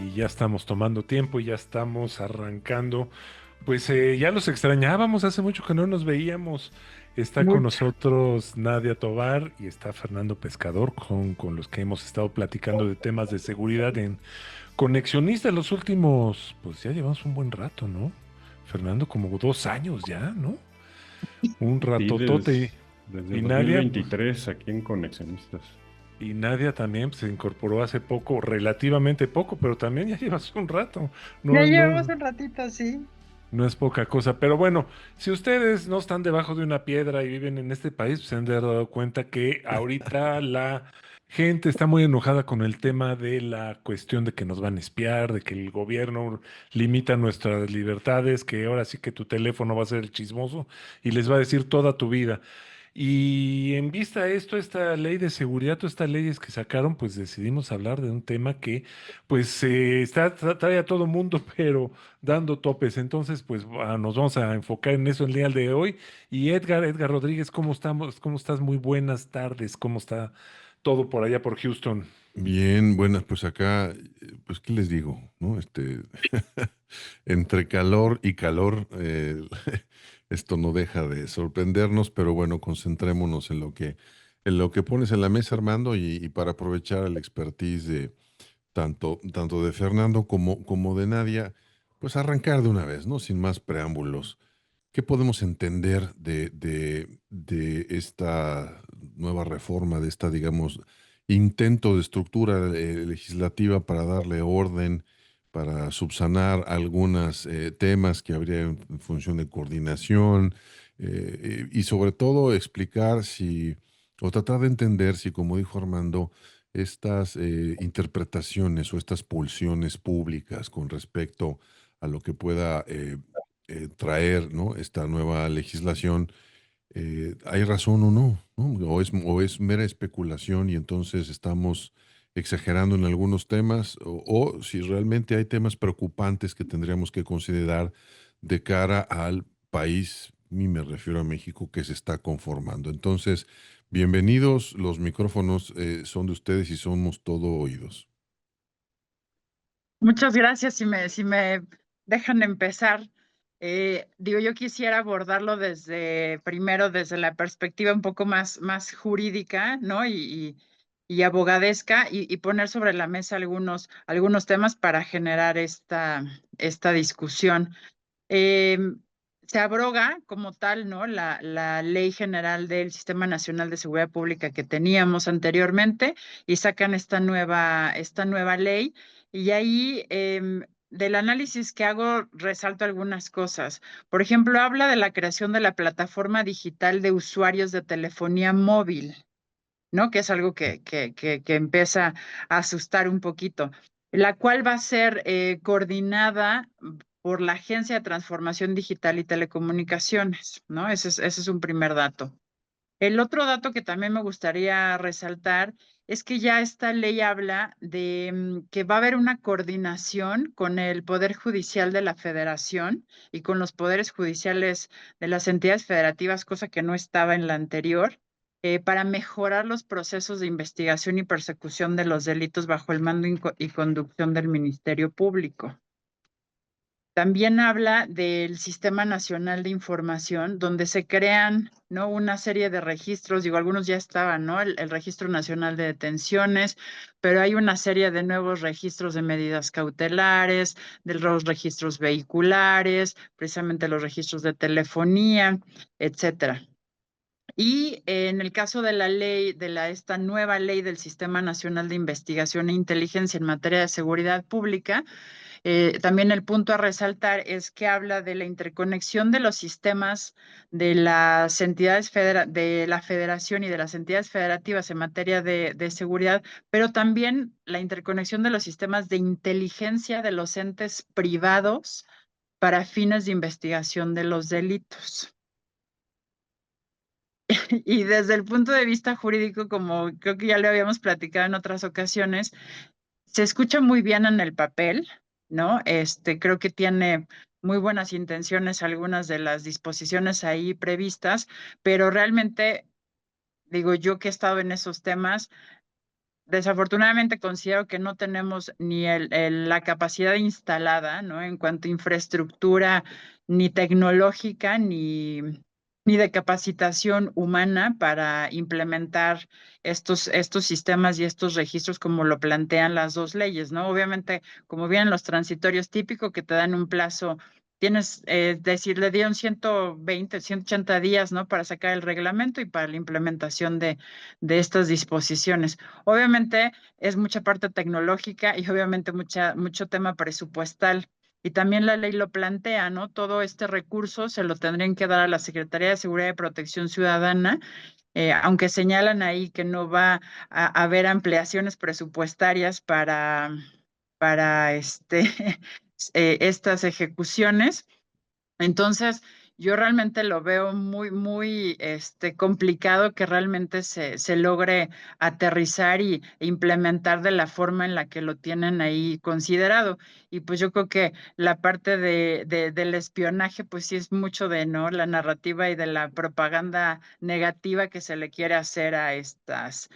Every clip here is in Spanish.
y ya estamos tomando tiempo y ya estamos arrancando. Pues ya los extrañábamos, hace mucho que no nos veíamos. Está con Mucho. nosotros Nadia Tobar y está Fernando Pescador, con los que hemos estado platicando de temas de seguridad en Conexionista los últimos, pues ya llevamos un buen rato, ¿no? Fernando, como 2 años ya, ¿no? Un Sí, ratotote. desde Y el dos mil Nadia, veintitrés aquí en Conexionistas. y Nadia también pues, se incorporó hace poco, relativamente poco, pero también ya llevas un rato. Ya No, llevamos no, un ratito, sí. no es poca cosa. Pero bueno, si ustedes no están debajo de una piedra y viven en este país, pues se han de haber dado cuenta que ahorita la gente está muy enojada con el tema de la cuestión de que nos van a espiar, de que el gobierno limita nuestras libertades, que ahora sí que tu teléfono va a ser el chismoso y les va a decir toda tu vida. Y en vista de esto, esta ley de seguridad, todas estas leyes que sacaron, pues decidimos hablar de un tema que pues trae a todo mundo, pero dando topes. Entonces, pues nos vamos a enfocar en eso el día de hoy. Y Edgar Rodríguez, ¿cómo estamos? ¿Cómo estás? Muy buenas tardes. ¿Cómo está todo por allá por Houston? Bien, buenas, pues acá, pues, ¿qué les digo? ¿No? Entre calor y calor, esto no deja de sorprendernos, pero bueno, concentrémonos en lo que pones en la mesa, Armando, y para aprovechar el expertise de tanto de Fernando como de Nadia, pues arrancar de una vez, ¿no? Sin más preámbulos. ¿Qué podemos entender de esta nueva reforma, de esta, digamos, intento de estructura legislativa para darle orden, para subsanar algunos temas que habría en función de coordinación y sobre todo explicar si, o tratar de entender si, como dijo Armando, estas interpretaciones o estas pulsiones públicas con respecto a lo que pueda traer, ¿no? Esta nueva legislación, ¿hay razón o no? ¿No? O es mera especulación y entonces estamos exagerando en algunos temas, o si realmente hay temas preocupantes que tendríamos que considerar de cara al país, y me refiero a México, que se está conformando. Entonces, bienvenidos, los micrófonos son de ustedes y somos todo oídos. Muchas gracias. Si me dejan empezar, digo, yo quisiera abordarlo primero desde la perspectiva un poco más jurídica, ¿no? Y abogadesca y poner sobre la mesa algunos temas para generar esta discusión. eh, Se abroga como tal, ¿no? La Ley General del Sistema Nacional de Seguridad Pública que teníamos anteriormente y sacan esta nueva ley. Y ahí, del análisis que hago, resalto algunas cosas. Por ejemplo, habla de la creación de la plataforma digital de usuarios de telefonía móvil, ¿no? Que es algo que empieza a asustar un poquito, la cual va a ser coordinada por la Agencia de Transformación Digital y Telecomunicaciones, ¿no? Ese es un primer dato. El otro dato que también me gustaría resaltar es que ya esta ley habla de que va a haber una coordinación con el Poder Judicial de la Federación y con los poderes judiciales de las entidades federativas, cosa que no estaba en la anterior, para mejorar los procesos de investigación y persecución de los delitos bajo el mando y conducción del Ministerio Público. También habla del Sistema Nacional de Información, donde se crean, ¿no? Una serie de registros, digo, algunos ya estaban, ¿no? El Registro Nacional de Detenciones, pero hay una serie de nuevos registros de medidas cautelares, de los registros vehiculares, precisamente los registros de telefonía, etcétera. Y en el caso de la ley, esta nueva ley del Sistema Nacional de Investigación e Inteligencia en materia de seguridad pública, también el punto a resaltar es que habla de la interconexión de los sistemas de las entidades de la federación y de las entidades federativas en materia de seguridad, pero también la interconexión de los sistemas de inteligencia de los entes privados para fines de investigación de los delitos. Y desde el punto de vista jurídico, como creo que ya lo habíamos platicado en otras ocasiones, se escucha muy bien en el papel, ¿no? Creo que tiene muy buenas intenciones algunas de las disposiciones ahí previstas, pero realmente, digo, yo que he estado en esos temas, desafortunadamente considero que no tenemos ni la capacidad instalada, ¿no? En cuanto a infraestructura, ni tecnológica, ni de capacitación humana para implementar estos sistemas y estos registros como lo plantean las dos leyes, ¿no? Obviamente, como vienen los transitorios típicos que te dan un plazo. Tienes, decir, le dieron 120, 180 días, ¿no? Para sacar el reglamento y para la implementación de estas disposiciones. Obviamente es mucha parte tecnológica y obviamente mucho tema presupuestal. Y también la ley lo plantea, ¿no? Todo este recurso se lo tendrían que dar a la Secretaría de Seguridad y Protección Ciudadana, aunque señalan ahí que no va a haber ampliaciones presupuestarias para estas ejecuciones. Entonces, yo realmente lo veo muy complicado que realmente se logre aterrizar e implementar de la forma en la que lo tienen ahí considerado. Y pues yo creo que la parte del espionaje, pues sí es mucho de, ¿no? La narrativa y de la propaganda negativa que se le quiere hacer a estas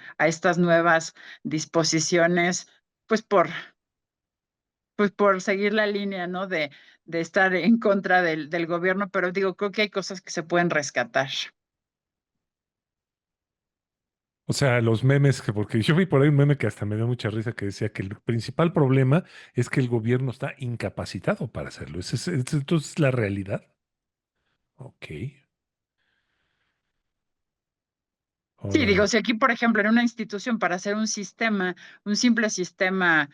nuevas disposiciones, pues por seguir la línea, ¿no? De estar en contra del gobierno, pero digo, creo que hay cosas que se pueden rescatar. O sea, los memes, porque yo vi por ahí un meme que hasta me dio mucha risa que decía que el principal problema es que el gobierno está incapacitado para hacerlo. Entonces la realidad. Ok, Sí, digo, órale. si aquí, por ejemplo, en una institución para hacer un sistema, un simple sistema,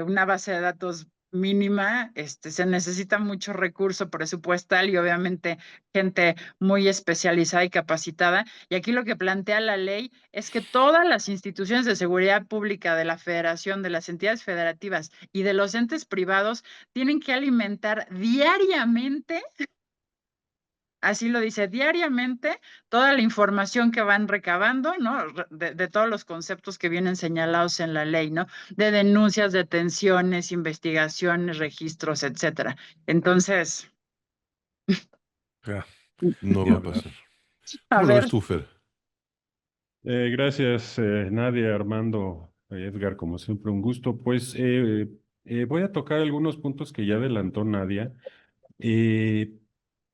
una base de datos mínima, se necesita mucho recurso presupuestal y obviamente gente muy especializada y capacitada. Y aquí lo que plantea la ley es que todas las instituciones de seguridad pública de la federación, de las entidades federativas y de los entes privados tienen que alimentar diariamente. Así lo dice diariamente, toda la información que van recabando, ¿no? De todos los conceptos que vienen señalados en la ley, ¿no? De denuncias, detenciones, investigaciones, registros, etcétera. Entonces, Ya, No ni va a hablar. pasar. a ¿Cómo lo ves ver, tú, Fer? Gracias, Nadia, Armando, Edgar, como siempre, un gusto. Pues voy a tocar algunos puntos que ya adelantó Nadia. Eh,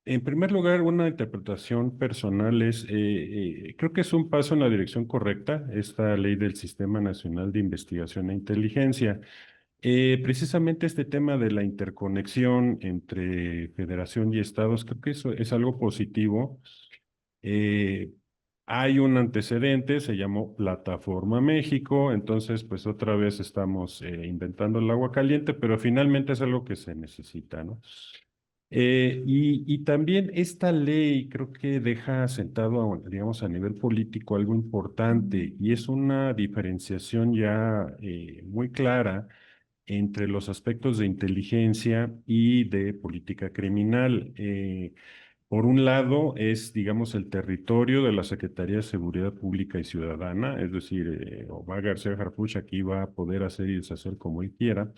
en primer lugar, una interpretación personal es, creo que es un paso en la dirección correcta, esta ley del Sistema Nacional de Investigación e Inteligencia. Precisamente este tema de la interconexión entre federación y estados, creo que eso es algo positivo. Eh, Hay un antecedente, se llamó Plataforma México, entonces pues otra vez estamos inventando el agua caliente, pero finalmente es algo que se necesita, ¿no? Y también esta ley creo que deja sentado, digamos, a nivel político algo importante y es una diferenciación ya muy clara entre los aspectos de inteligencia y de política criminal. Por un lado es, digamos, el territorio de la Secretaría de Seguridad Pública y Ciudadana, es decir, Omar García Harfuch aquí va a poder hacer y deshacer como él quiera,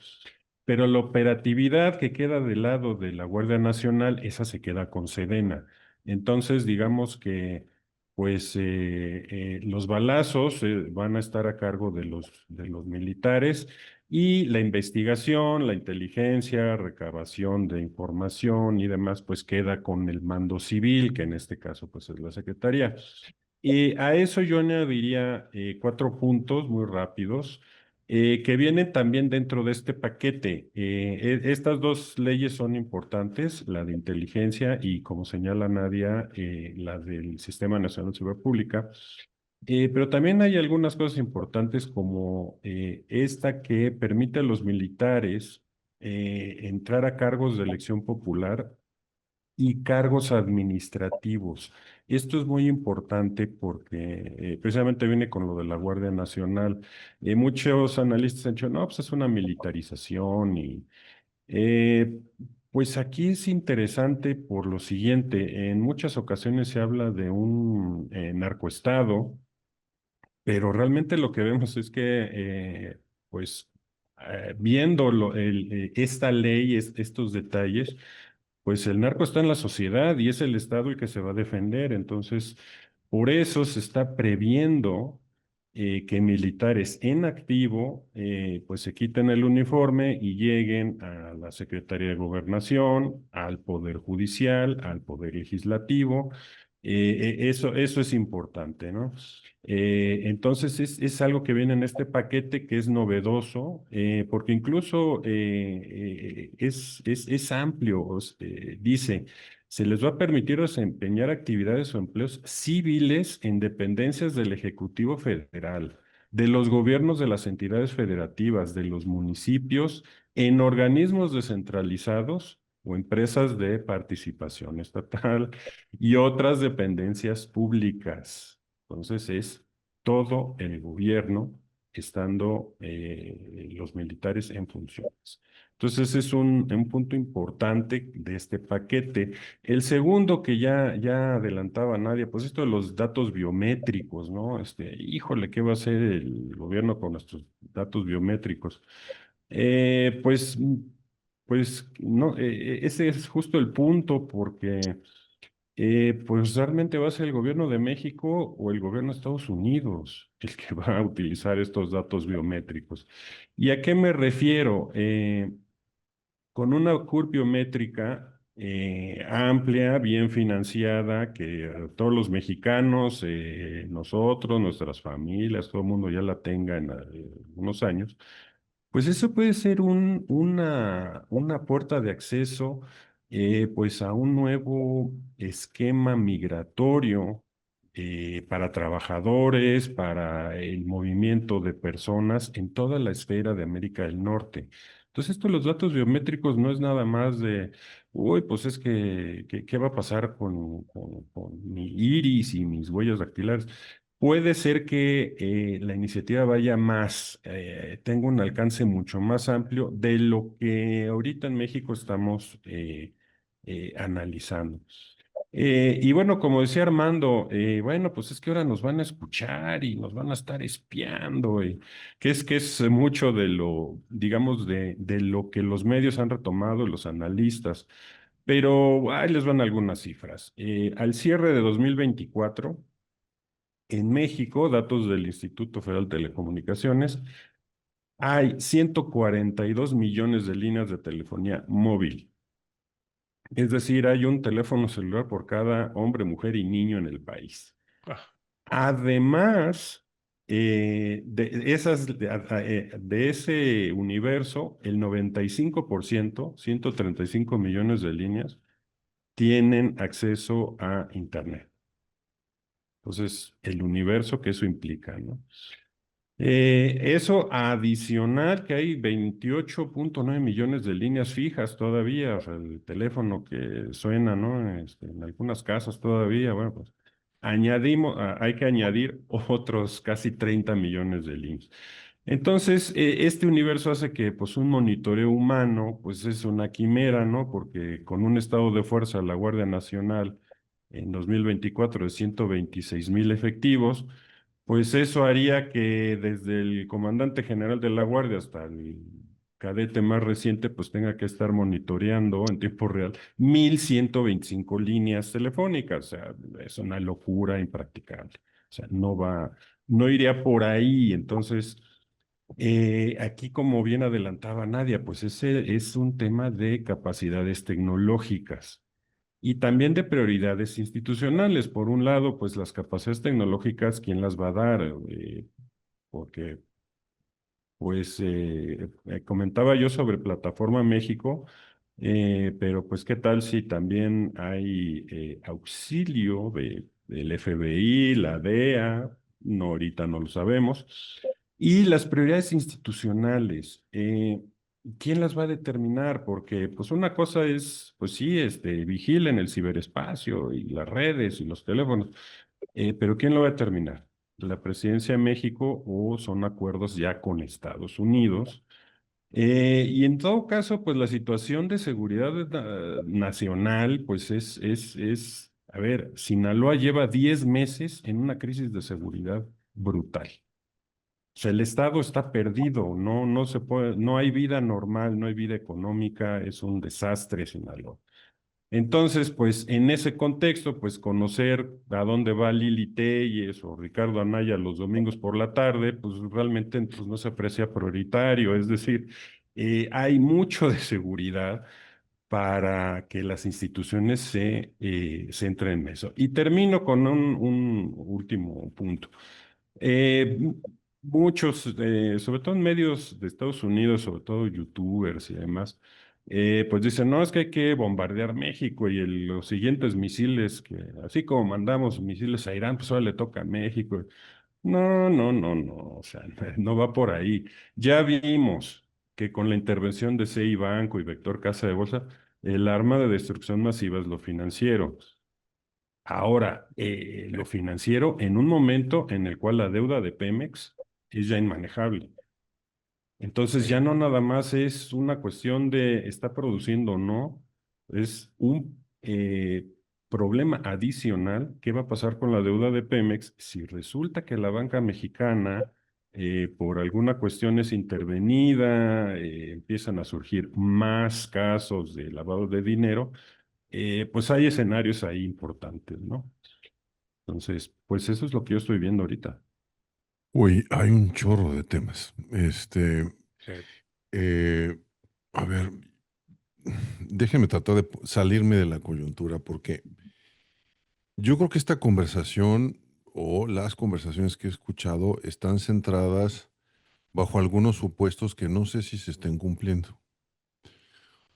pero la operatividad que queda del lado de la Guardia Nacional, esa se queda con Sedena. Entonces, digamos que, pues, los balazos van a estar a cargo de los militares y la investigación, la inteligencia, recabación de información y demás, pues queda con el mando civil, que en este caso, pues, es la Secretaría. Y a eso yo añadiría 4 puntos muy rápidos que vienen también dentro de este paquete. Estas dos leyes son importantes, la de inteligencia y, como señala Nadia, la del Sistema Nacional de Seguridad Pública. Pero también hay algunas cosas importantes como esta que permite a los militares entrar a cargos de elección popular y cargos administrativos. Esto es muy importante porque precisamente viene con lo de la Guardia Nacional. Muchos analistas han dicho, no, pues es una militarización y eh, pues aquí es interesante por lo siguiente, en muchas ocasiones se habla de un narcoestado, pero realmente lo que vemos es que pues viendo esta ley, estos detalles, pues el narco está en la sociedad y es el Estado el que se va a defender. Entonces, por eso se está previendo que militares en activo pues se quiten el uniforme y lleguen a la Secretaría de Gobernación, al Poder Judicial, al Poder Legislativo. Eso es importante, ¿no? Entonces es algo que viene en este paquete que es novedoso, porque incluso es amplio, dice. Se les va a permitir desempeñar actividades o empleos civiles en dependencias del Ejecutivo Federal, de los gobiernos de las entidades federativas, de los municipios, en organismos descentralizados o empresas de participación estatal y otras dependencias públicas. Entonces es todo el gobierno estando los militares en funciones. Entonces ese es un punto importante de este paquete. El segundo que ya adelantaba Nadia, pues esto de los datos biométricos, ¿no? Híjole, ¿qué va a hacer el gobierno con nuestros datos biométricos? Pues, pues no, ese es justo el punto, porque pues realmente va a ser el gobierno de México o el gobierno de Estados Unidos el que va a utilizar estos datos biométricos. ¿Y a qué me refiero? Con una curva biométrica amplia, bien financiada, que todos los mexicanos, nosotros, nuestras familias, todo el mundo ya la tenga en unos años, pues eso puede ser una puerta de acceso pues a un nuevo esquema migratorio para trabajadores, para el movimiento de personas en toda la esfera de América del Norte. Entonces, esto de los datos biométricos no es nada más de, uy, pues es que, ¿qué va a pasar con mi iris y mis huellas dactilares? Puede ser que la iniciativa vaya más, tenga un alcance mucho más amplio de lo que ahorita en México estamos analizando. Y bueno, como decía Armando, bueno, pues es que ahora nos van a escuchar y nos van a estar espiando, y que es mucho de lo, digamos, de lo que los medios han retomado, los analistas. Pero ahí les van algunas cifras. Al cierre de 2024, en México, datos del Instituto Federal de Telecomunicaciones, hay 142 millones de líneas de telefonía móvil. Es decir, hay un teléfono celular por cada hombre, mujer y niño en el país. Ah, Además, de ese universo, el 95%, 135 millones de líneas, tienen acceso a Internet. Entonces, el universo que eso implica, ¿no? Eso adicional que hay 28.9 millones de líneas fijas todavía, o sea, el teléfono que suena, ¿no? En algunas casas todavía, bueno, pues hay que añadir otros casi 30 millones de líneas. Entonces, este universo hace que pues un monitoreo humano pues es una quimera, ¿no? Porque con un estado de fuerza de la Guardia Nacional en 2024 de 126,000 efectivos, pues eso haría que desde el comandante general de la Guardia hasta el cadete más reciente, pues tenga que estar monitoreando en tiempo real 1,125 líneas telefónicas. O sea, es una locura impracticable. O sea, no iría por ahí. Entonces, aquí, como bien adelantaba Nadia, pues ese es un tema de capacidades tecnológicas. Y también de prioridades institucionales. Por un lado, pues las capacidades tecnológicas, ¿quién las va a dar? Porque, pues, comentaba yo sobre Plataforma México, pero pues, ¿qué tal si también hay auxilio del FBI, la DEA? No, ahorita no lo sabemos. Y las prioridades institucionales. ¿Quién las va a determinar? Porque, pues, una cosa es, pues sí, vigilen el ciberespacio y las redes y los teléfonos, pero ¿quién lo va a determinar? ¿La Presidencia de México o son acuerdos ya con Estados Unidos? Y en todo caso, pues la situación de seguridad nacional, pues a ver, Sinaloa lleva 10 meses en una crisis de seguridad brutal. O sea, el Estado está perdido, no se puede, no hay vida normal, no hay vida económica, es un desastre Sinaloa. Entonces, pues en ese contexto, pues conocer a dónde va Lili Telles o Ricardo Anaya los domingos por la tarde, pues realmente pues, no se aprecia prioritario. Es decir, hay mucho de seguridad para que las instituciones se centren en eso. Y termino con un último punto. Muchos, sobre todo en medios de Estados Unidos, sobre todo youtubers y demás, pues dicen, no, es que hay que bombardear México y los siguientes misiles, que así como mandamos misiles a Irán, pues ahora le toca a México. No, no, no, no, o sea, no va por ahí. Ya vimos que con la intervención de CI Banco y Vector Casa de Bolsa, el arma de destrucción masiva es lo financiero. Ahora, lo financiero en un momento en el cual la deuda de Pemex es ya inmanejable. Entonces ya no nada más es una cuestión de está produciendo o no, es un problema adicional. ¿Qué va a pasar con la deuda de Pemex si resulta que la banca mexicana por alguna cuestión es intervenida, empiezan a surgir más casos de lavado de dinero? Pues hay escenarios ahí importantes, ¿no? Entonces, pues eso es lo que yo estoy viendo ahorita. Uy, hay un chorro de temas. Sí. Eh, a ver, déjeme tratar de salirme de la coyuntura porque yo creo que esta conversación o las conversaciones que he escuchado están centradas bajo algunos supuestos que no sé si se estén cumpliendo.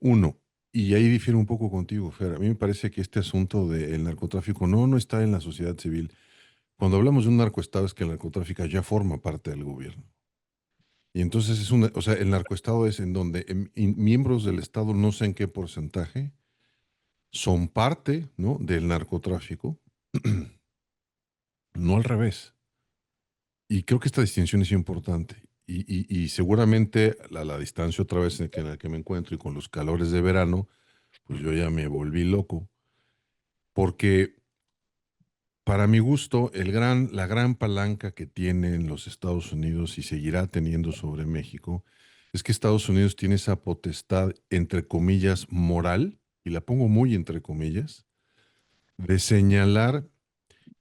Uno, y ahí difiero un poco contigo, Fer, a mí me parece que este asunto del narcotráfico no está en la sociedad civil. Cuando hablamos de un narcoestado es que el narcotráfico ya forma parte del gobierno. Y entonces o sea, el narcoestado es en donde miembros del Estado, no sé en qué porcentaje, son parte, ¿no?, del narcotráfico, no al revés. Y creo que esta distinción es importante. Y seguramente a la distancia otra vez en la que me encuentro y con los calores de verano, pues yo ya me volví loco. Porque para mi gusto, la gran palanca que tienen los Estados Unidos y seguirá teniendo sobre México es que Estados Unidos tiene esa potestad, entre comillas, moral, y la pongo muy entre comillas, de señalar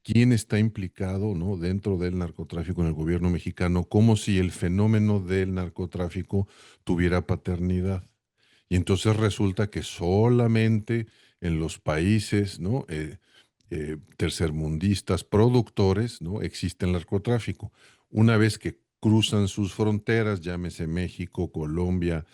quién está implicado, ¿no?, dentro del narcotráfico en el gobierno mexicano, como si el fenómeno del narcotráfico tuviera paternidad. Y entonces resulta que solamente en los países, ¿no?, tercermundistas, productores, ¿no?, existe el narcotráfico. Una vez que cruzan sus fronteras, llámese México, Colombia,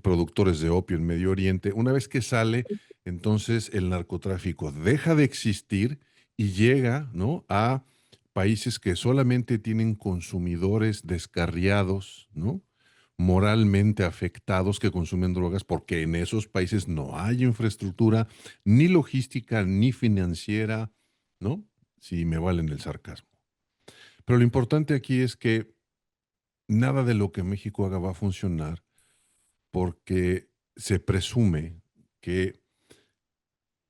productores de opio en Medio Oriente, una vez que sale, entonces el narcotráfico deja de existir y llega, ¿no?, a países que solamente tienen consumidores descarriados, ¿no?, moralmente afectados que consumen drogas, porque en esos países no hay infraestructura ni logística ni financiera, ¿no? Si me valen el sarcasmo. Pero lo importante aquí es que nada de lo que México haga va a funcionar porque se presume que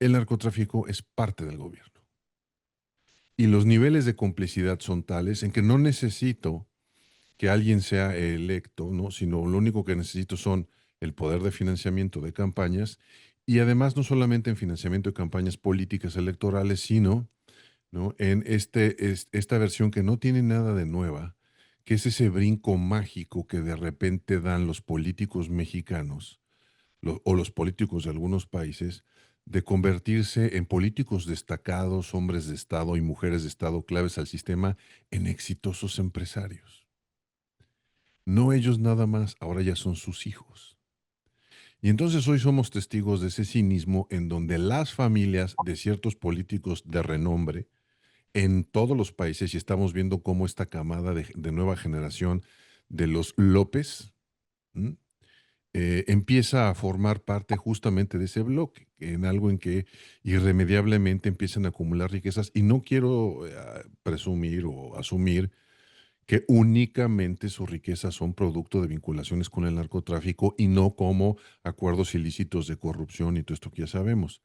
el narcotráfico es parte del gobierno. Y los niveles de complicidad son tales en que no necesito que alguien sea electo, ¿no?, sino lo único que necesito son el poder de financiamiento de campañas y además no solamente en financiamiento de campañas políticas electorales, sino, ¿no?, en esta versión que no tiene nada de nueva, que es ese brinco mágico que de repente dan los políticos mexicanos o los políticos de algunos países de convertirse en políticos destacados, hombres de Estado y mujeres de Estado claves al sistema, en exitosos empresarios. No ellos nada más, ahora ya son sus hijos. Y entonces hoy somos testigos de ese cinismo en donde las familias de ciertos políticos de renombre en todos los países, y estamos viendo cómo esta camada de nueva generación de los López empieza a formar parte justamente de ese bloque, en algo en que irremediablemente empiezan a acumular riquezas. Y no quiero presumir o asumir que únicamente sus riquezas son producto de vinculaciones con el narcotráfico y no como acuerdos ilícitos de corrupción y todo esto que ya sabemos.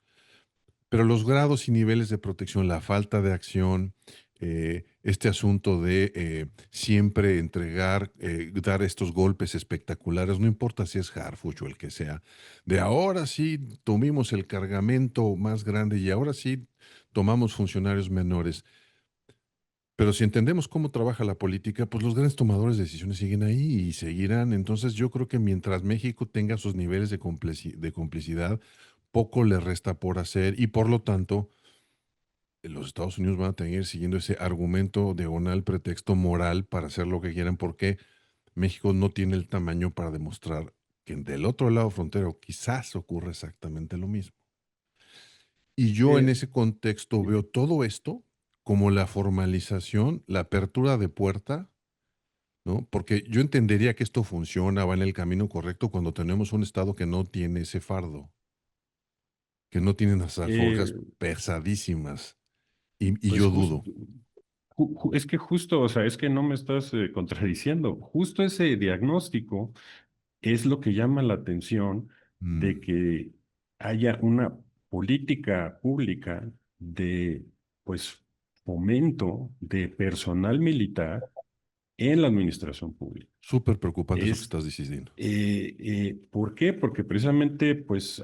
Pero los grados y niveles de protección, la falta de acción, este asunto de siempre entregar, dar estos golpes espectaculares, no importa si es Harfuch o el que sea, de ahora sí tuvimos el cargamento más grande y ahora sí tomamos funcionarios menores. Pero si entendemos cómo trabaja la política, pues los grandes tomadores de decisiones siguen ahí y seguirán. Entonces yo creo que mientras México tenga sus niveles de de complicidad, poco le resta por hacer y por lo tanto los Estados Unidos van a tener siguiendo ese argumento diagonal, pretexto moral para hacer lo que quieran porque México no tiene el tamaño para demostrar que del otro lado frontero quizás ocurra exactamente lo mismo. Y yo en Eh, ese contexto veo todo esto como la formalización, la apertura de puerta, ¿no? Porque yo entendería que esto funciona, va en el camino correcto cuando tenemos un Estado que no tiene ese fardo, que no tiene unas alforjas eh, pesadísimas. Y pues yo justo, dudo. es que justo, o sea, es que no me estás contradiciendo. Justo ese diagnóstico es lo que llama la atención de Mm, que haya una política pública de, pues, fomento de personal militar en la administración pública. súper preocupante eso que Es, estás diciendo. ¿Por qué? Porque precisamente, pues,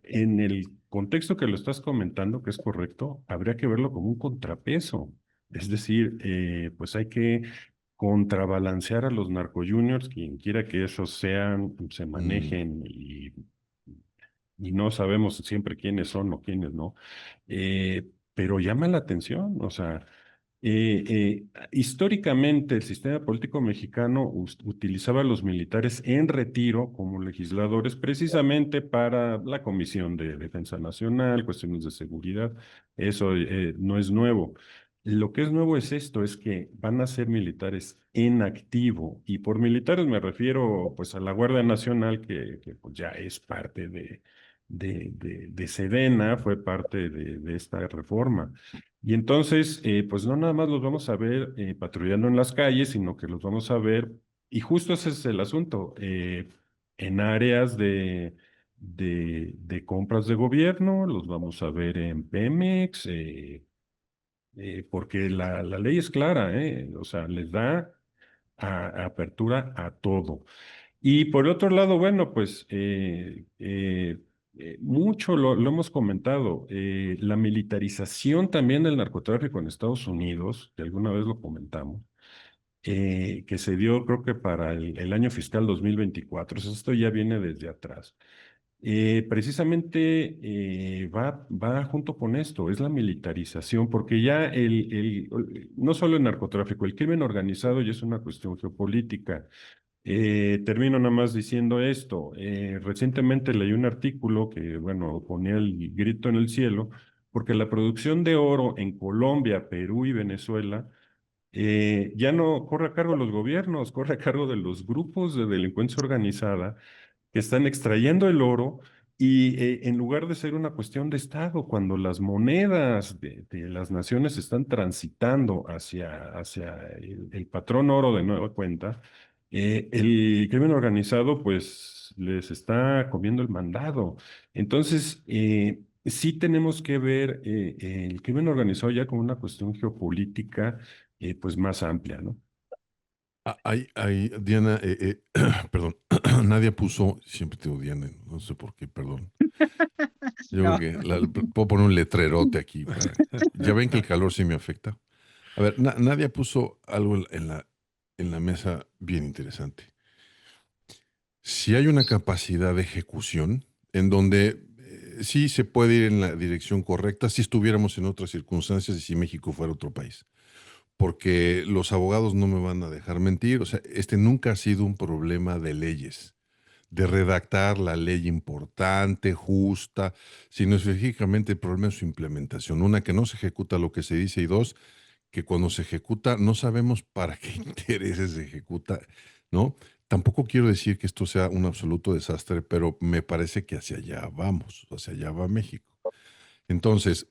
en el contexto que lo estás comentando, que es correcto, habría que verlo como un contrapeso. Es decir, pues hay que contrabalancear a los narcojuniors, quien quiera que esos sean, se Mm, manejen y no sabemos siempre quiénes son o quiénes no. Pero llama la atención, o sea, históricamente el sistema político mexicano utilizaba a los militares en retiro como legisladores precisamente para la Comisión de Defensa Nacional, cuestiones de seguridad. Eso no es nuevo. Lo que es nuevo es esto, es que van a ser militares en activo y por militares me refiero pues a la Guardia Nacional que pues, ya es parte de Sedena, fue parte de esta reforma. Y entonces, pues no nada más los vamos a ver patrullando en las calles, sino que los vamos a ver, y justo ese es el asunto, en áreas de compras de gobierno, los vamos a ver en Pemex, porque la ley es clara, o sea, les da apertura a todo. Y por otro lado, bueno, pues mucho lo hemos comentado, la militarización también del narcotráfico en Estados Unidos, que alguna vez lo comentamos, que se dio creo que para el año fiscal 2024, o sea, esto ya viene desde atrás. Precisamente va junto con esto, es la militarización, porque ya no solo el narcotráfico, el crimen organizado ya es una cuestión geopolítica. Termino nada más diciendo esto. Recientemente leí un artículo que, bueno, ponía el grito en el cielo, porque la producción de oro en Colombia, Perú y Venezuela ya no corre a cargo de los gobiernos, corre a cargo de los grupos de delincuencia organizada que están extrayendo el oro y en lugar de ser una cuestión de Estado, cuando las monedas de las naciones están transitando hacia el patrón oro de nueva cuenta, el crimen organizado pues les está comiendo el mandado. Entonces, sí tenemos que ver el crimen organizado ya como una cuestión geopolítica pues más amplia, ¿no? Diana, perdón, Nadia puso, siempre te digo Diana, no sé por qué, perdón. Yo creo No, que puedo poner un letrerote aquí para. Ya ven que el calor sí me afecta. A ver, Nadia puso algo en la mesa bien interesante. Si hay una capacidad de ejecución en donde sí se puede ir en la dirección correcta si estuviéramos en otras circunstancias y si México fuera otro país. Porque los abogados no me van a dejar mentir, o sea, este nunca ha sido un problema de leyes, de redactar la ley importante, justa, sino específicamente el problema es su implementación. Una, que no se ejecuta lo que se dice y dos, que cuando se ejecuta no sabemos para qué intereses se ejecuta, ¿no? Tampoco quiero decir que esto sea un absoluto desastre, pero me parece que hacia allá vamos, hacia allá va México. Entonces,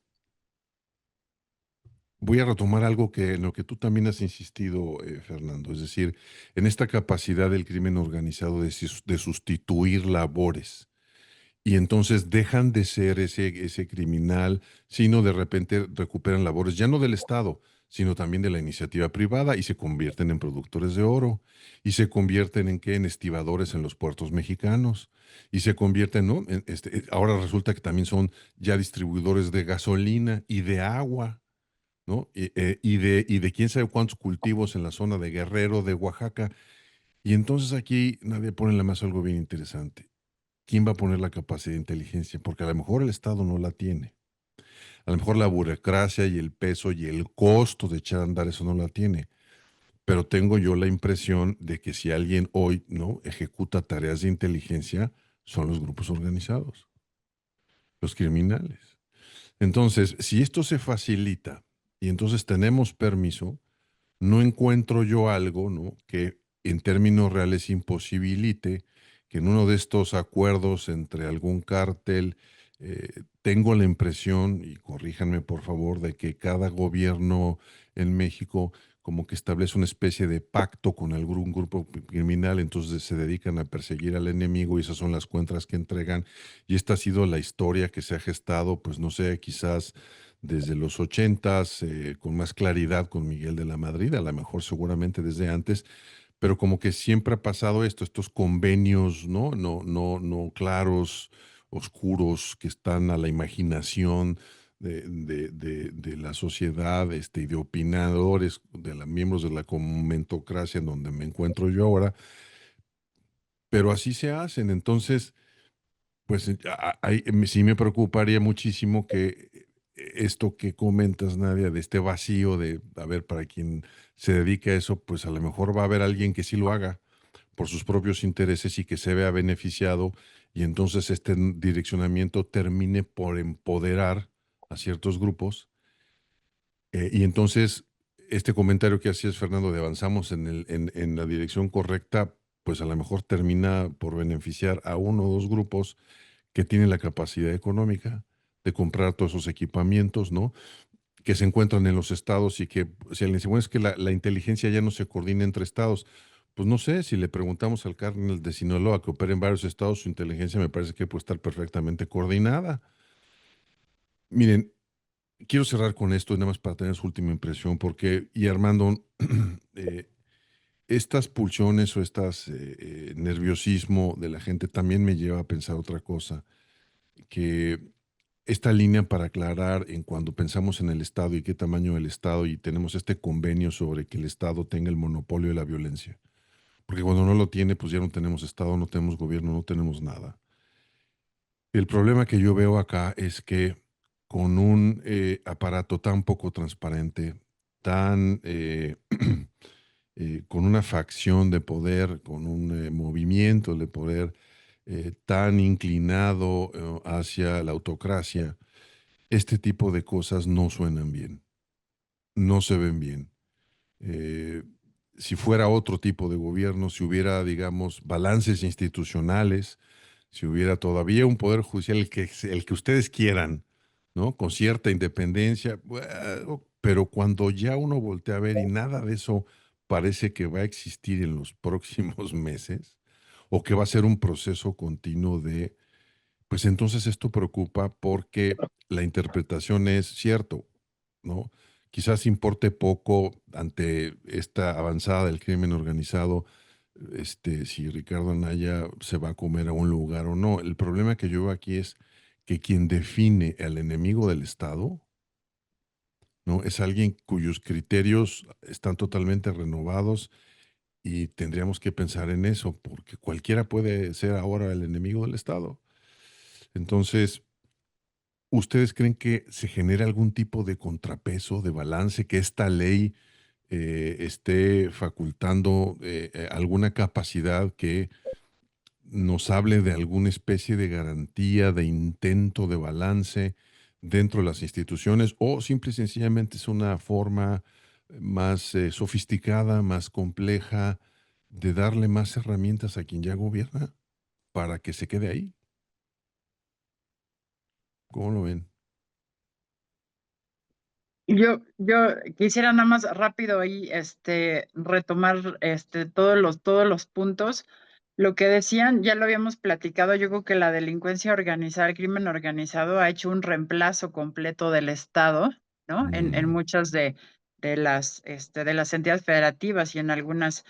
voy a retomar algo que en lo que tú también has insistido, Fernando, es decir, en esta capacidad del crimen organizado de sustituir labores Y entonces dejan de ser ese criminal, sino de repente recuperan labores ya no del Estado, sino también de la iniciativa privada y se convierten en productores de oro y se convierten en qué, en estibadores en los puertos mexicanos y se convierten, ¿no? Ahora resulta que también son ya distribuidores de gasolina y de agua, ¿no? Y de quién sabe cuántos cultivos en la zona de Guerrero, de Oaxaca. Y entonces aquí nadie pone en la mesa algo bien interesante. ¿Quién va a poner la capacidad de inteligencia? Porque a lo mejor el Estado no la tiene. A lo mejor la burocracia y el peso y el costo de echar a andar eso no la tiene. Pero tengo yo la impresión de que si alguien hoy no ejecuta tareas de inteligencia, son los grupos organizados, los criminales. Entonces, si esto se facilita y entonces tenemos permiso, no encuentro yo algo, ¿no?, que en términos reales imposibilite que en uno de estos acuerdos entre algún cártel, tengo la impresión, y corríjanme por favor, de que cada gobierno en México como que establece una especie de pacto con algún grupo criminal, entonces se dedican a perseguir al enemigo y esas son las cuentas que entregan. Y esta ha sido la historia que se ha gestado, pues no sé, quizás desde los ochentas, con más claridad con Miguel de la Madrid, a lo mejor seguramente desde antes, pero como que siempre ha pasado esto, estos convenios, ¿no? No claros, oscuros, que están a la imaginación de la sociedad, y de opinadores, miembros de la comentocracia en donde me encuentro yo ahora, pero así se hacen. Entonces, pues sí me preocuparía muchísimo que esto que comentas, Nadia, de este vacío de, a ver, para quien se dedica a eso, pues a lo mejor va a haber alguien que sí lo haga por sus propios intereses y que se vea beneficiado y entonces este direccionamiento termine por empoderar a ciertos grupos. Y entonces este comentario que hacías, Fernando, de avanzamos en la dirección correcta, pues a lo mejor termina por beneficiar a uno o dos grupos que tienen la capacidad económica de comprar todos esos equipamientos, ¿no? Que se encuentran en los estados y que, si alguien dice, bueno, es que la inteligencia ya no se coordina entre estados. Pues no sé, si le preguntamos al carnal de Sinaloa que opera en varios estados, su inteligencia me parece que puede estar perfectamente coordinada. Miren, quiero cerrar con esto, nada más para tener su última impresión, porque, y Armando, eh, estas pulsiones o estas nerviosismo de la gente también me lleva a pensar otra cosa, que esta línea para aclarar en cuando pensamos en el Estado y qué tamaño el Estado y tenemos este convenio sobre que el Estado tenga el monopolio de la violencia. Porque cuando no lo tiene, pues ya no tenemos Estado, no tenemos gobierno, no tenemos nada. El problema que yo veo acá es que con un aparato tan poco transparente, tan con una facción de poder, con un movimiento de poder tan inclinado hacia la autocracia, este tipo de cosas no suenan bien, no se ven bien. Eh, si fuera otro tipo de gobierno, si hubiera, digamos, balances institucionales, si hubiera todavía un poder judicial, el que ustedes quieran, ¿no? Con cierta independencia, bueno, pero cuando ya uno voltea a ver y nada de eso parece que va a existir en los próximos meses, o que va a ser un proceso continuo de, pues entonces esto preocupa porque la interpretación es cierto, ¿no? Quizás importe poco ante esta avanzada del crimen organizado, si Ricardo Anaya se va a comer a un lugar o no. El problema que yo veo aquí es que quien define al enemigo del Estado, ¿no?, es alguien cuyos criterios están totalmente renovados y tendríamos que pensar en eso, porque cualquiera puede ser ahora el enemigo del Estado. Entonces, ¿ustedes creen que se genera algún tipo de contrapeso, de balance, que esta ley esté facultando alguna capacidad que nos hable de alguna especie de garantía, de intento de balance dentro de las instituciones, o simple y sencillamente es una forma más sofisticada, más compleja, de darle más herramientas a quien ya gobierna para que se quede ahí? ¿Cómo lo ven? Yo quisiera nada más rápido ahí, retomar, todos los puntos. Lo que decían, ya lo habíamos platicado, yo creo que la delincuencia organizada, el crimen organizado ha hecho un reemplazo completo del Estado, ¿no? En Mm, muchas de las entidades federativas y en algunas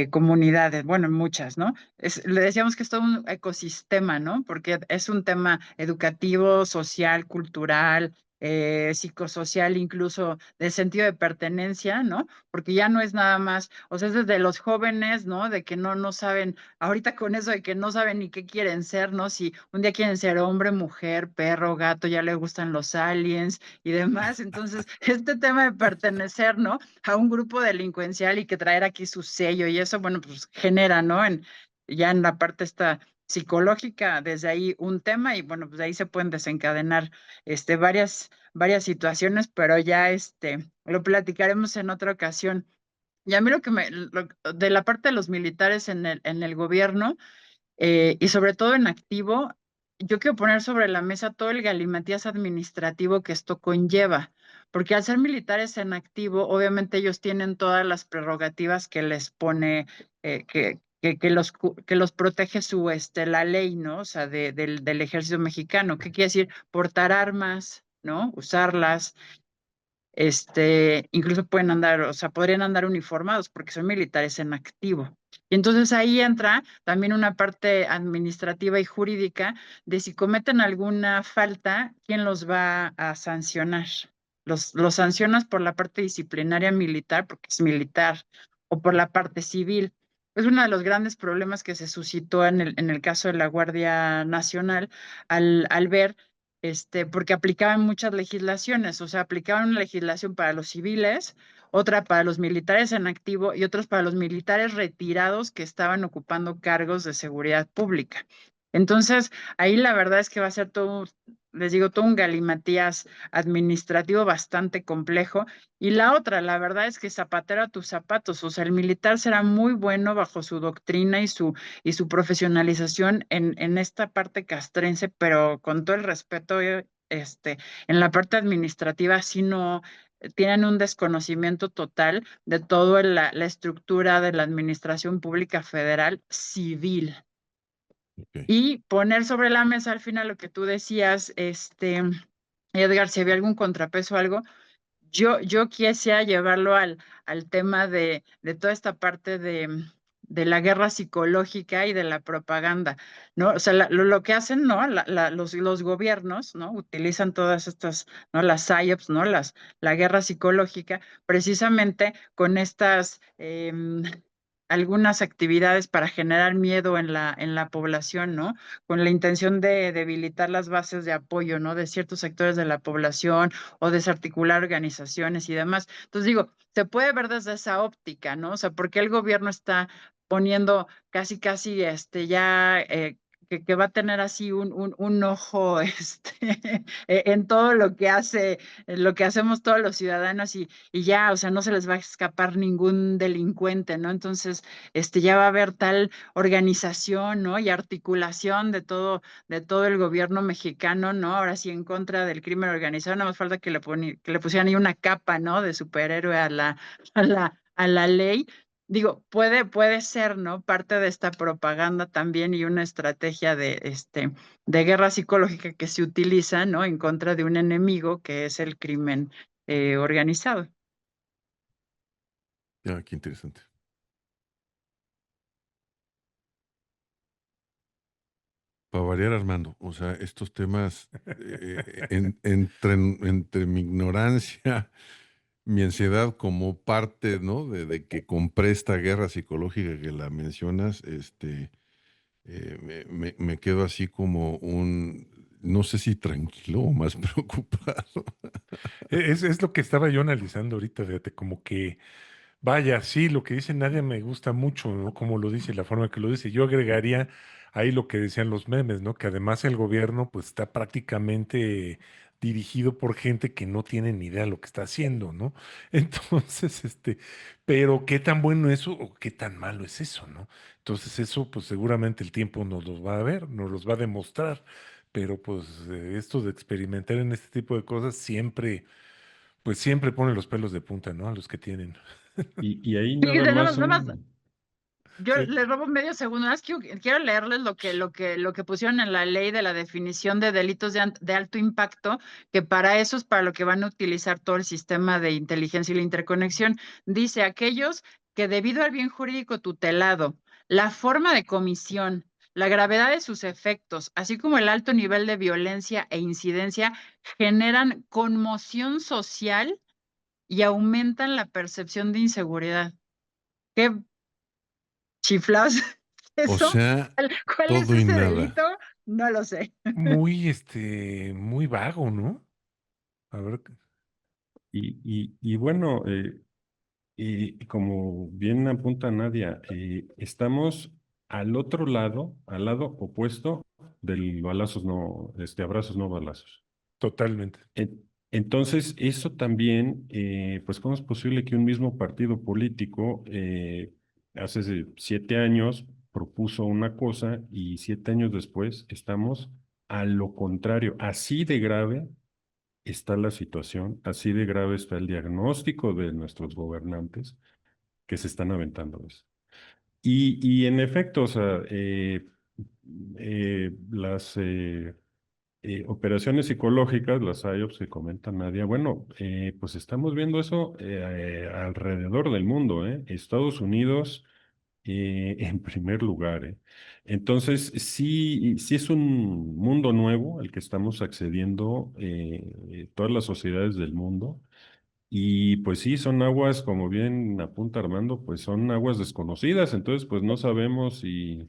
comunidades, bueno, en muchas, ¿no? Le decíamos que es todo un ecosistema, ¿no? Porque es un tema educativo, social, cultural, psicosocial, incluso de sentido de pertenencia, ¿no? Porque ya no es nada más, o sea, es desde los jóvenes, ¿no? De que no saben, ahorita con eso de que no saben ni qué quieren ser, ¿no? Si un día quieren ser hombre, mujer, perro, gato, ya les gustan los aliens y demás. Entonces, este tema de pertenecer, ¿no? A un grupo delincuencial y que traer aquí su sello y eso, bueno, pues genera, ¿no? Ya en la parte esta psicológica, desde ahí un tema y bueno, pues de ahí se pueden desencadenar varias situaciones, pero ya lo platicaremos en otra ocasión. Y a mí de la parte de los militares en el gobierno, y sobre todo en activo, yo quiero poner sobre la mesa todo el galimatías administrativo que esto conlleva, porque al ser militares en activo, obviamente ellos tienen todas las prerrogativas que les pone, que los protege la ley, ¿no? O sea, del ejército mexicano. ¿Qué quiere decir? Portar armas, ¿no? Usarlas, incluso pueden andar, o sea, podrían andar uniformados porque son militares en activo. Y entonces ahí entra también una parte administrativa y jurídica de si cometen alguna falta, ¿quién los va a sancionar? Los sancionas por la parte disciplinaria militar, porque es militar, o por la parte civil. Es uno de los grandes problemas que se suscitó en el caso de la Guardia Nacional al ver porque aplicaban muchas legislaciones, o sea, aplicaban una legislación para los civiles, otra para los militares en activo y otros para los militares retirados que estaban ocupando cargos de seguridad pública. Entonces, ahí la verdad es que va a ser todo, les digo, todo un galimatías administrativo bastante complejo. Y la otra, la verdad es que zapatero a tus zapatos, o sea, el militar será muy bueno bajo su doctrina y su profesionalización en esta parte castrense, pero con todo el respeto, en la parte administrativa, sí no tienen un desconocimiento total de toda la estructura de la administración pública federal civil. ok. Y poner sobre la mesa al final lo que tú decías, Edgar, si había algún contrapeso o algo, yo quisiera llevarlo al tema de toda esta parte de la guerra psicológica y de la propaganda, ¿no? O sea, lo que hacen, ¿no? Los gobiernos, ¿no? Utilizan todas estas, ¿no? Las PSYOPs, ¿no? La guerra psicológica, precisamente con estas, algunas actividades para generar miedo en la población, ¿no? Con la intención de debilitar las bases de apoyo, ¿no? De ciertos sectores de la población o desarticular organizaciones y demás. Entonces digo, se puede ver desde esa óptica, ¿no? O sea, ¿por qué el gobierno está poniendo casi, ya, que va a tener así un ojo, en todo lo que hace, lo que hacemos todos los ciudadanos y ya, o sea, no se les va a escapar ningún delincuente, ¿no? Entonces, ya va a haber tal organización, ¿no? Y articulación de todo el gobierno mexicano, ¿no? Ahora sí en contra del crimen organizado, nada más falta que le pusieran ahí una capa, ¿no? De superhéroe a la ley. Digo, puede ser, ¿no? Parte de esta propaganda también y una estrategia de guerra psicológica que se utiliza, ¿no? En contra de un enemigo que es el crimen organizado. Ah, qué interesante. Para variar, Armando, o sea, estos temas, entre mi ignorancia, mi ansiedad como parte, ¿no? De que compré esta guerra psicológica que la mencionas, me quedo así como no sé si tranquilo o más preocupado. Es lo que estaba yo analizando ahorita, fíjate, como que, vaya, sí, lo que dice Nadia me gusta mucho, ¿no? Como lo dice, la forma que lo dice. Yo agregaría ahí lo que decían los memes, ¿no? Que además el gobierno, pues, está prácticamente dirigido por gente que no tiene ni idea de lo que está haciendo, ¿no? Entonces, pero qué tan bueno es eso o qué tan malo es eso, ¿no? Entonces, eso, pues, seguramente el tiempo nos los va a ver, nos los va a demostrar. Pero pues esto de experimentar en este tipo de cosas siempre, pues siempre pone los pelos de punta, ¿no? A los que tienen. Y ahí nada Fíjese, nada más, más nada más, un... Yo Sí. les robo medio segundo. Nada más quiero leerles lo que pusieron en la ley de la definición de delitos de alto impacto, que para eso es para lo que van a utilizar todo el sistema de inteligencia y la interconexión. Dice, aquellos que debido al bien jurídico tutelado, la forma de comisión, la gravedad de sus efectos, así como el alto nivel de violencia e incidencia, generan conmoción social y aumentan la percepción de inseguridad. ¿Qué chiflados O eso? sea, ¿Cuál es todo y ese nada. delito? No lo sé. Muy vago, ¿no? A ver, Y bueno, y como bien apunta Nadia, estamos al otro lado, al lado opuesto del balazos no, abrazos no balazos. totalmente. Entonces, eso también, pues, ¿cómo es posible que un mismo partido político hace 7 años propuso una cosa y 7 años después estamos a lo contrario? Así de grave está la situación, así de grave está el diagnóstico de nuestros gobernantes que se están aventando eso. Y en efecto, o sea, las operaciones psicológicas, las PSYOPs que comenta Nadia, bueno, pues estamos viendo eso alrededor del mundo, ¿eh? Estados Unidos en primer lugar, ¿eh? Entonces, sí, sí es un mundo nuevo al que estamos accediendo todas las sociedades del mundo. Y pues sí, son aguas, como bien apunta Armando, pues son aguas desconocidas, entonces pues no sabemos si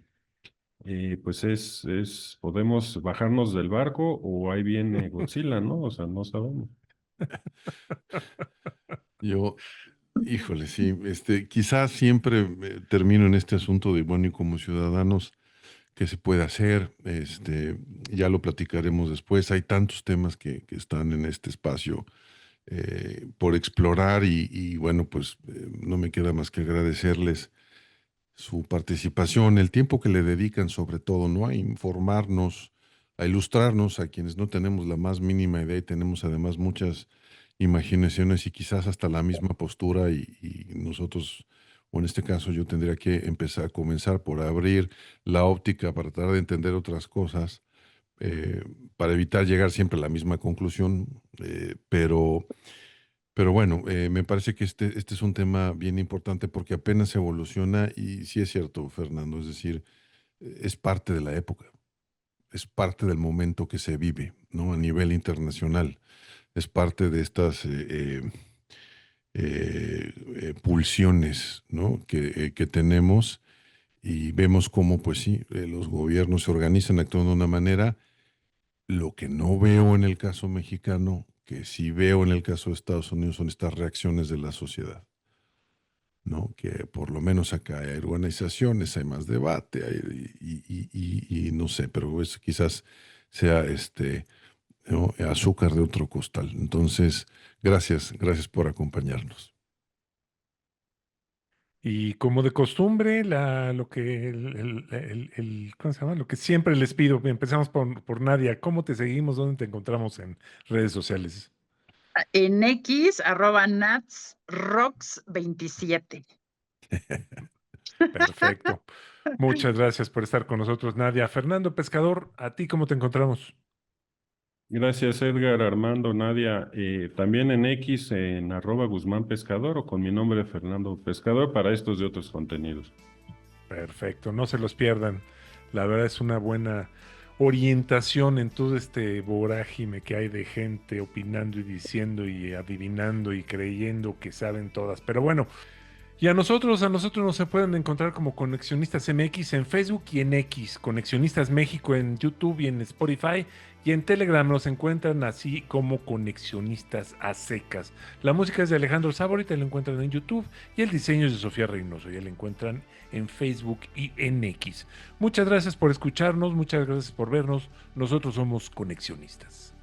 pues podemos bajarnos del barco o ahí viene Godzilla, ¿no? O sea, no sabemos. Yo, híjole, sí, quizás siempre termino en este asunto de, bueno, y como ciudadanos, ¿qué se puede hacer? Ya lo platicaremos después. Hay tantos temas que están en este espacio por explorar y bueno, pues no me queda más que agradecerles su participación, el tiempo que le dedican sobre todo, ¿no? A informarnos, a ilustrarnos a quienes no tenemos la más mínima idea y tenemos además muchas imaginaciones y quizás hasta la misma postura y nosotros, o en este caso yo tendría que comenzar por abrir la óptica para tratar de entender otras cosas, para evitar llegar siempre a la misma conclusión, pero bueno, me parece que este es un tema bien importante porque apenas evoluciona y sí es cierto, Fernando, es decir, es parte de la época, es parte del momento que se vive, ¿no? A nivel internacional, es parte de estas pulsiones, ¿no? Que tenemos y vemos cómo, pues sí, los gobiernos se organizan, actúan de una manera. Lo que no veo en el caso mexicano, que sí veo en el caso de Estados Unidos, son estas reacciones de la sociedad, ¿no? Que por lo menos acá hay organizaciones, hay más debate, y no sé, pero eso quizás sea ¿no? Azúcar de otro costal. Entonces, gracias por acompañarnos. Y como de costumbre, lo que ¿cómo se llama? Lo que siempre les pido, empezamos por Nadia. ¿Cómo te seguimos? ¿Dónde te encontramos en redes sociales? En X, @natsrocks27. Perfecto. Muchas gracias por estar con nosotros, Nadia. Fernando Pescador, ¿a ti cómo te encontramos? Gracias, Edgar, Armando, Nadia. También en X, en @Guzmán Pescador o con mi nombre, Fernando Pescador, para estos y otros contenidos. Perfecto, no se los pierdan. La verdad es una buena orientación en todo este vorágine que hay de gente opinando y diciendo y adivinando y creyendo que saben todas. Pero bueno, y a nosotros nos se pueden encontrar como Conexionistas MX en Facebook y en X, Conexionistas México en YouTube y en Spotify, y en Telegram nos encuentran así como Conexionistas a secas. La música es de Alejandro Sábor, te lo encuentran en YouTube, y el diseño es de Sofía Reynoso, ya lo encuentran en Facebook y en X. Muchas gracias por escucharnos, muchas gracias por vernos, nosotros somos Conexionistas.